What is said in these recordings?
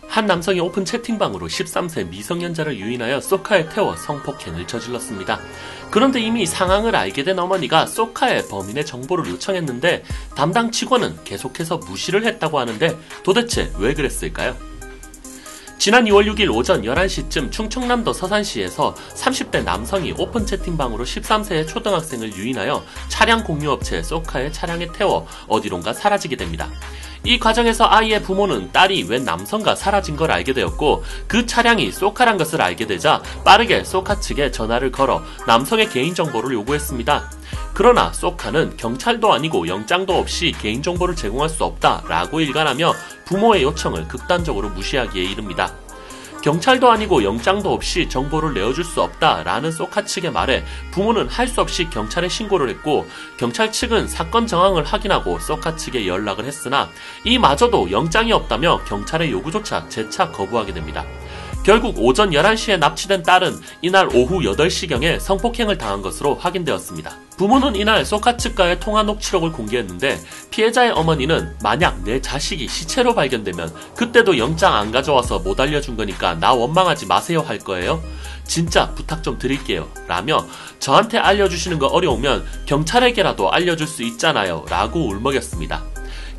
한 남성이 오픈 채팅방으로 13세 미성년자를 유인하여 쏘카에 태워 성폭행을 저질렀습니다. 그런데 이미 상황을 알게 된 어머니가 쏘카에 범인의 정보를 요청했는데 담당 직원은 계속해서 무시를 했다고 하는데 도대체 왜 그랬을까요? 지난 2월 6일 오전 11시쯤 충청남도 서산시에서 30대 남성이 오픈 채팅방으로 13세의 초등학생을 유인하여 차량 공유업체 쏘카의 차량에 태워 어디론가 사라지게 됩니다. 이 과정에서 아이의 부모는 딸이 웬 남성과 사라진 걸 알게 되었고 그 차량이 쏘카란 것을 알게 되자 빠르게 쏘카 측에 전화를 걸어 남성의 개인정보를 요구했습니다. 그러나 쏘카는 경찰도 아니고 영장도 없이 개인정보를 제공할 수 없다라고 일관하며 부모의 요청을 극단적으로 무시하기에 이릅니다. 경찰도 아니고 영장도 없이 정보를 내어줄 수 없다라는 쏘카 측의 말에 부모는 할 수 없이 경찰에 신고를 했고 경찰 측은 사건 정황을 확인하고 쏘카 측에 연락을 했으나 이마저도 영장이 없다며 경찰의 요구조차 재차 거부하게 됩니다. 결국 오전 11시에 납치된 딸은 이날 오후 8시경에 성폭행을 당한 것으로 확인되었습니다. 부모는 이날 쏘카 측과의 통화 녹취록을 공개했는데 피해자의 어머니는 만약 내 자식이 시체로 발견되면 그때도 영장 안 가져와서 못 알려준 거니까 나 원망하지 마세요 할 거예요? 진짜 부탁 좀 드릴게요 라며 저한테 알려주시는 거 어려우면 경찰에게라도 알려줄 수 있잖아요 라고 울먹였습니다.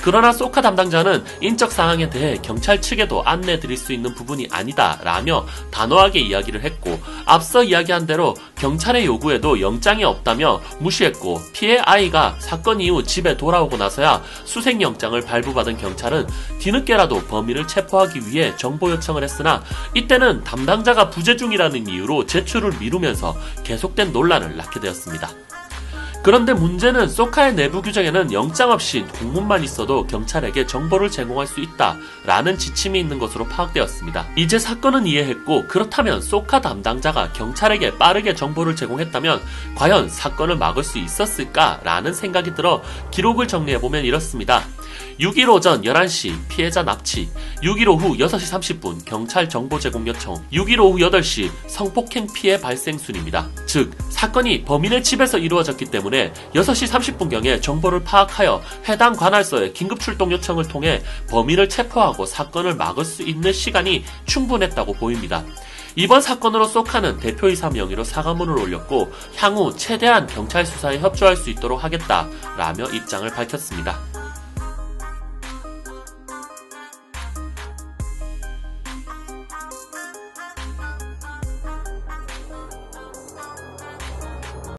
그러나 쏘카 담당자는 인적 사항에 대해 경찰 측에도 안내 드릴 수 있는 부분이 아니다 라며 단호하게 이야기를 했고 앞서 이야기한 대로 경찰의 요구에도 영장이 없다며 무시했고 피해 아이가 사건 이후 집에 돌아오고 나서야 수색영장을 발부받은 경찰은 뒤늦게라도 범인을 체포하기 위해 정보 요청을 했으나 이때는 담당자가 부재 중이라는 이유로 제출을 미루면서 계속된 논란을 낳게 되었습니다. 그런데 문제는 쏘카의 내부 규정에는 영장 없이 공문만 있어도 경찰에게 정보를 제공할 수 있다라는 지침이 있는 것으로 파악되었습니다. 이제 사건은 이해했고 그렇다면 쏘카 담당자가 경찰에게 빠르게 정보를 제공했다면 과연 사건을 막을 수 있었을까라는 생각이 들어 기록을 정리해보면 이렇습니다. 6일 오전 11시 피해자 납치, 6일 오후 6시 30분 경찰 정보 제공 요청, 6일 오후 8시 성폭행 피해 발생 순입니다. 즉 사건이 범인의 집에서 이루어졌기 때문에 6시 30분경에 정보를 파악하여 해당 관할서에 긴급 출동 요청을 통해 범인을 체포하고 사건을 막을 수 있는 시간이 충분했다고 보입니다. 이번 사건으로 쏘카는 대표이사 명의로 사과문을 올렸고 향후 최대한 경찰 수사에 협조할 수 있도록 하겠다라며 입장을 밝혔습니다.